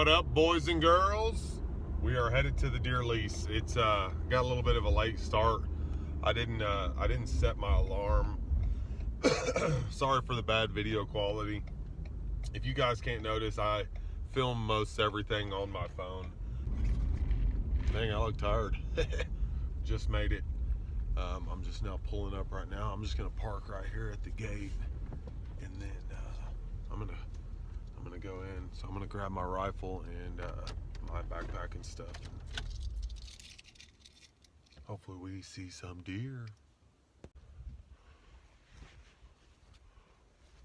What up, boys and girls? We are headed to the deer lease. It's got a little bit of a late start. I didn't set my alarm. Sorry for the bad video quality. If you guys can't notice, I film most everything on my phone. Dang, I look tired. Just made it. I'm just now pulling up right now. I'm just gonna park right here at the gate, and then I'm gonna go in. So I'm gonna grab my rifle and my backpack and stuff. Hopefully we see some deer.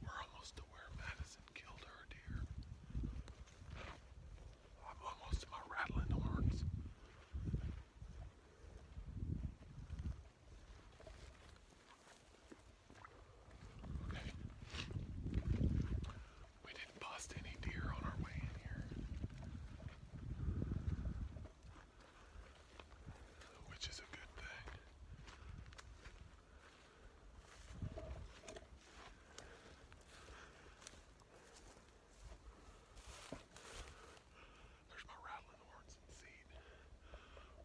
We're almost to where Madison killed her deer. I'm almost to my rattling horns. Okay. We didn't bust any deer on our way in here, which is a good thing. There's my rattling horns and seed.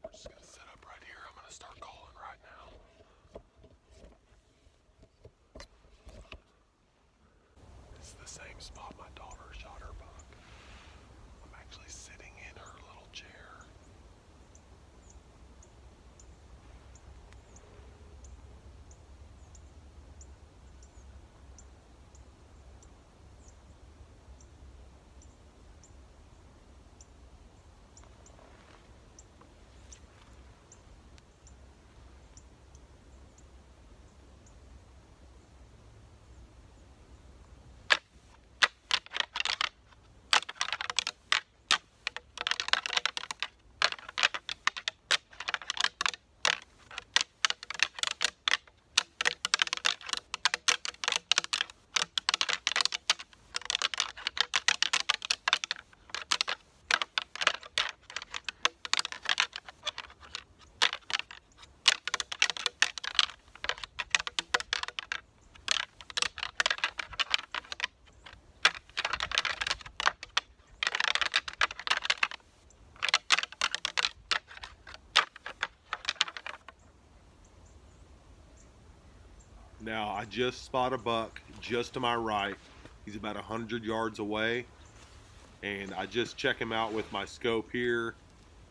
We're just gonna set up right here. I'm gonna start calling right now. This is the same spot my daughter shot her buck. I'm actually sitting in her little chair. Now, I just spot a buck just to my right. He's about 100 yards away. And I just check him out with my scope here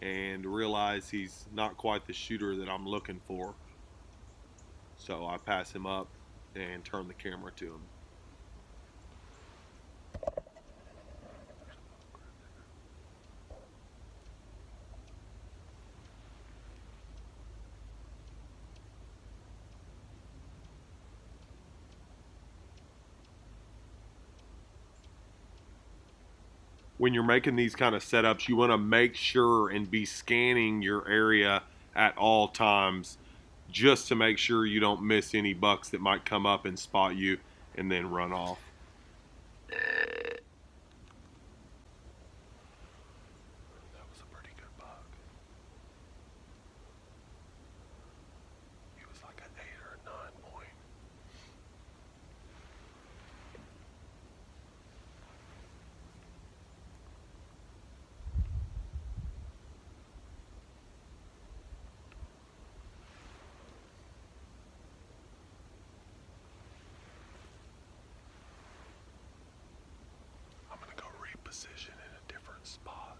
and realize he's not quite the shooter that I'm looking for. So I pass him up and turn the camera to him. When you're making these kind of setups, you want to make sure and be scanning your area at all times just to make sure you don't miss any bucks that might come up and spot you and then run off. That was a pretty good buck. He was like an 8 or a 9 point. Position in a different spot,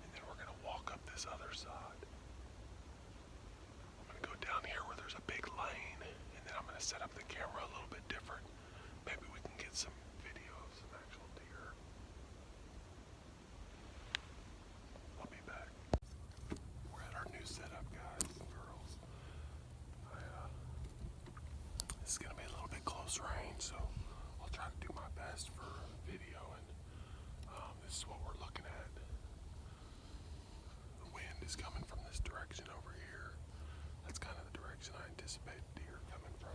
and then we're going to walk up this other side. I'm going to go down here where there's a big lane, and then I'm going to set up the camera a little bit different. Maybe we can get some video of some actual deer. I'll be back. We're at our new setup, guys and girls. This is going to be a little bit close range, so I'll try to do my best for video. This is what we're looking at. The wind is coming from this direction over here. That's kind of the direction I anticipate deer coming from.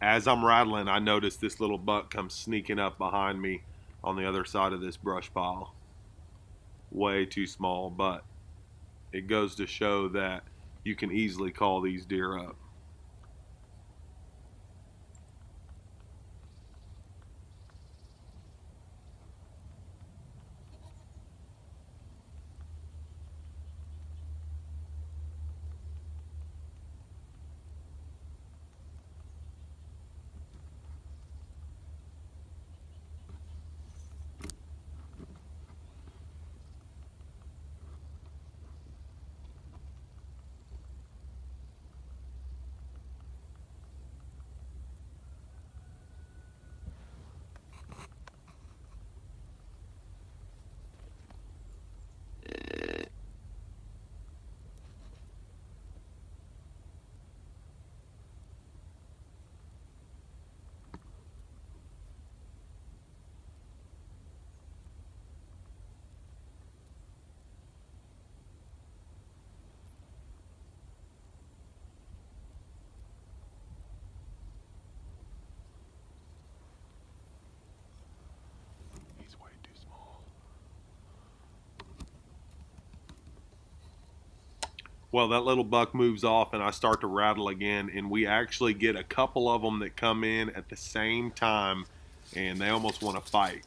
As I'm rattling, I notice this little buck comes sneaking up behind me on the other side of this brush pile. Way too small, but it goes to show that you can easily call these deer up. Well, that little buck moves off and I start to rattle again, and we actually get a couple of them that come in at the same time, and they almost want to fight.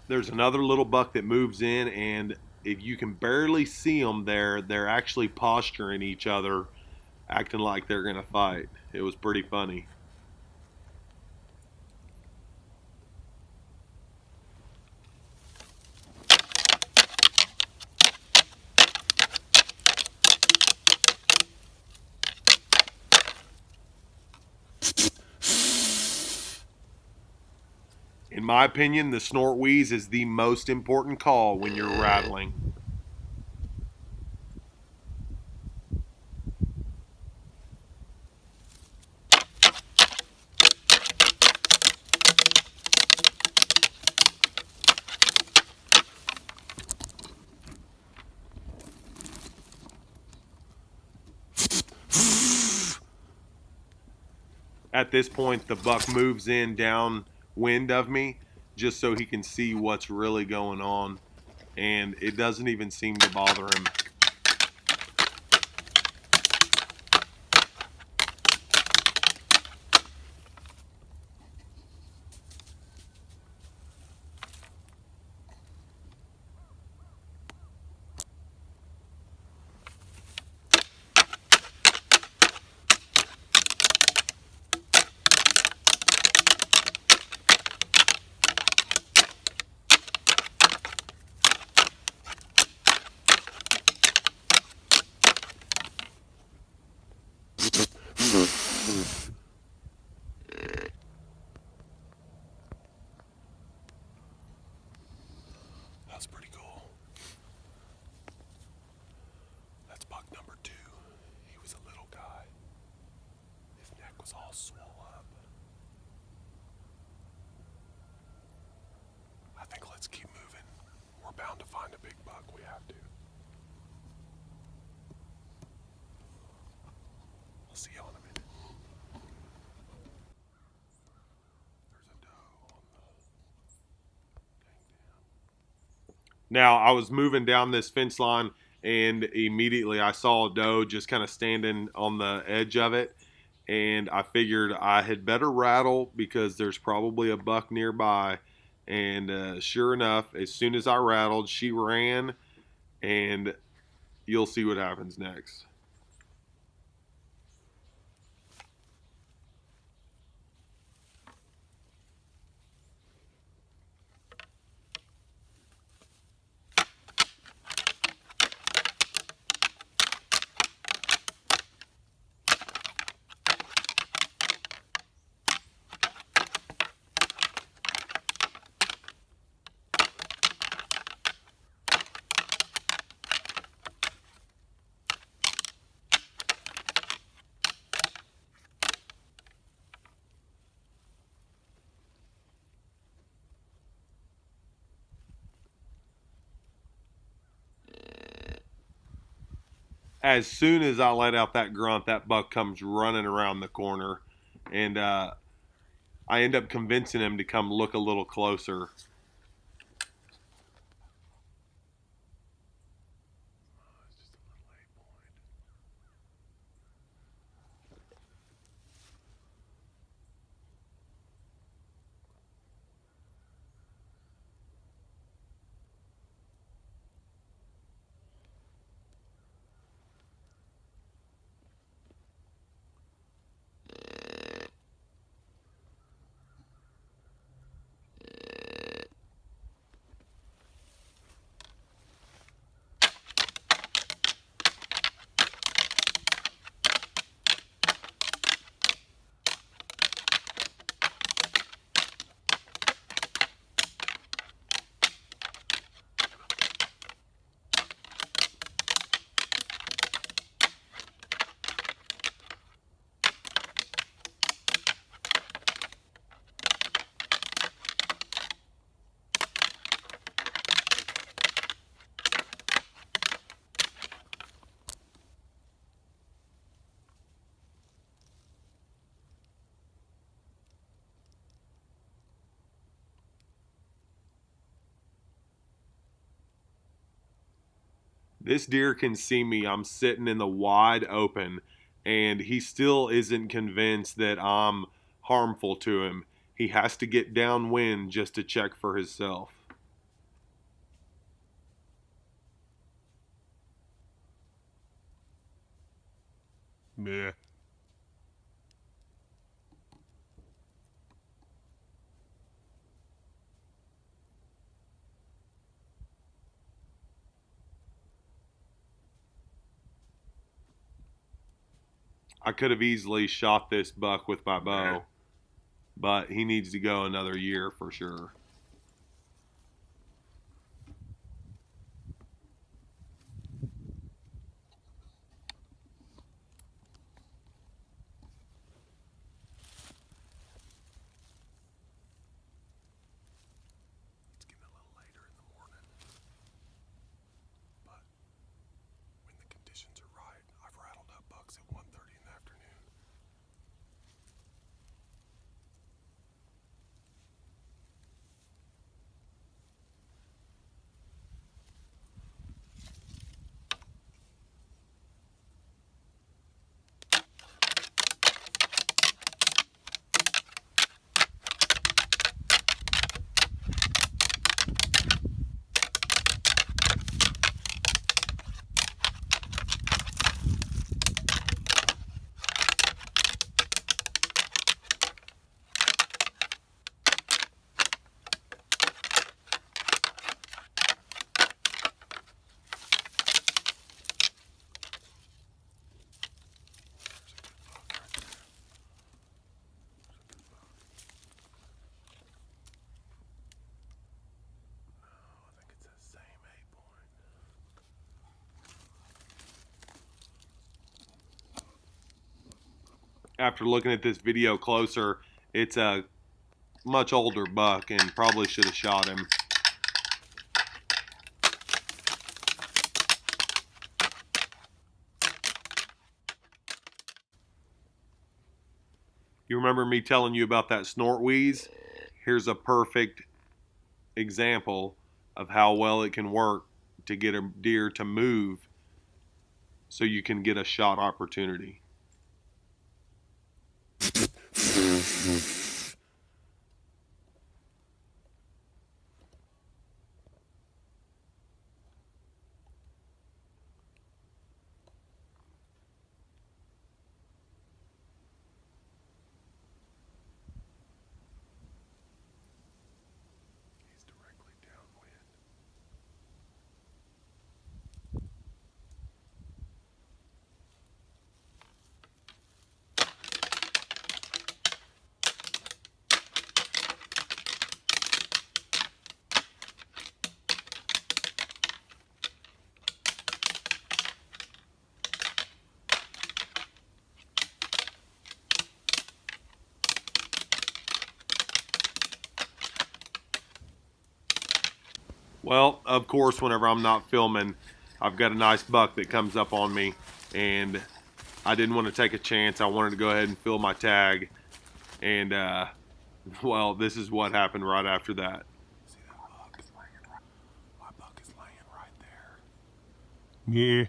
There's another little buck that moves in, and if you can barely see them there, they're actually posturing each other, acting like they're going to fight. It was pretty funny. In my opinion, the snort wheeze is the most important call when you're rattling. At this point, the buck moves in downwind of me just so he can see what's really going on, and it doesn't even seem to bother him. That's pretty cool. That's buck number 2. He was a little guy. His neck was all swole up. I think let's keep moving. We're bound to find a big buck. We have to. I'll see you in a minute. There's a doe on the dang dam. Now, I was moving down this fence line, and immediately I saw a doe just kind of standing on the edge of it, and I figured I had better rattle because there's probably a buck nearby. And sure enough, as soon as I rattled, she ran, and you'll see what happens next. as soon as I let out that grunt, that buck comes running around the corner, and I end up convincing him to come look a little closer. This deer can see me. I'm sitting in the wide open, and he still isn't convinced that I'm harmful to him. He has to get downwind just to check for himself. Yeah. I could have easily shot this buck with my bow, but he needs to go another year for sure. It's getting a little later in the morning, but when the conditions are right, I've rattled up bucks at 1:30 in the afternoon. After looking at this video closer, it's a much older buck and probably should have shot him. You remember me telling you about that snort wheeze? Here's a perfect example of how well it can work to get a deer to move so you can get a shot opportunity. Well, of course, whenever I'm not filming, I've got a nice buck that comes up on me, and I didn't want to take a chance. I wanted to go ahead and fill my tag, and well, this is what happened right after that. See that buck? My buck is laying right there. Yeah.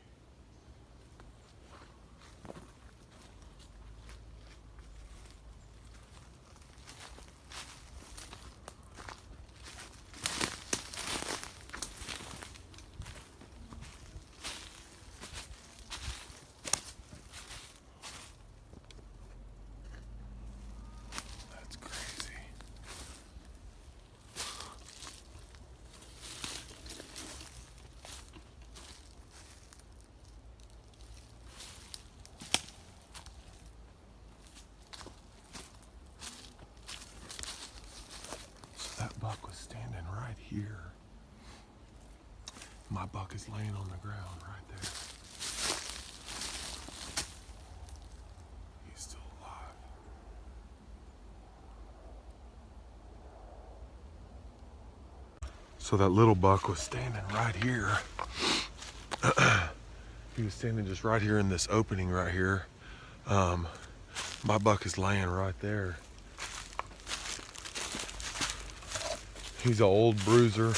That's crazy. So that buck was standing right here. My buck is laying on the ground right there. He's still alive. So that little buck was standing right here. He was standing just right here in this opening right here. My buck is laying right there. He's an old bruiser.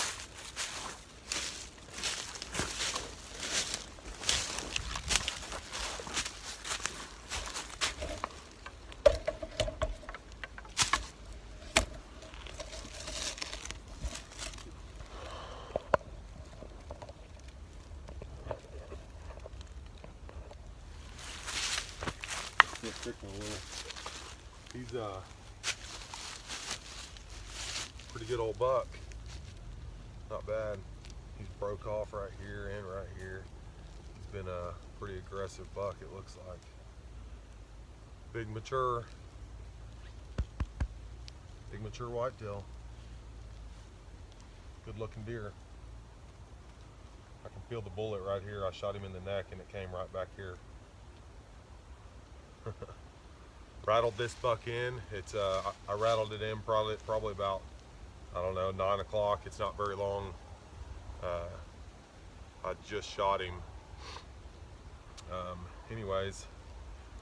He's a pretty good old buck. Not bad. He's broke off right here and right here. He's been a pretty aggressive buck, it looks like. Big mature whitetail. Good looking deer. I can feel the bullet right here. I shot him in the neck and it came right back here. Rattled this buck in. It's I rattled it in probably about, I don't know, 9 o'clock. It's not very long. I just shot him. Anyways,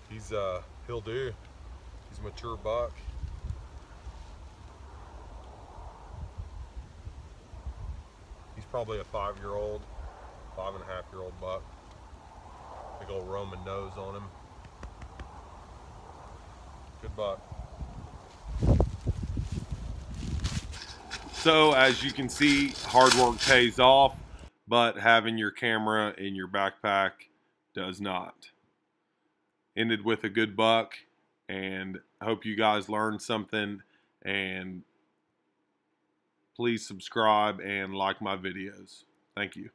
he'll do. He's a mature buck. He's probably a 5-year-old, 5.5-year-old buck. Big old Roman nose on him. Good buck. So as you can see, hard work pays off, but having your camera in your backpack does not. Ended with a good buck, and I hope you guys learned something, and please subscribe and like my videos. Thank you.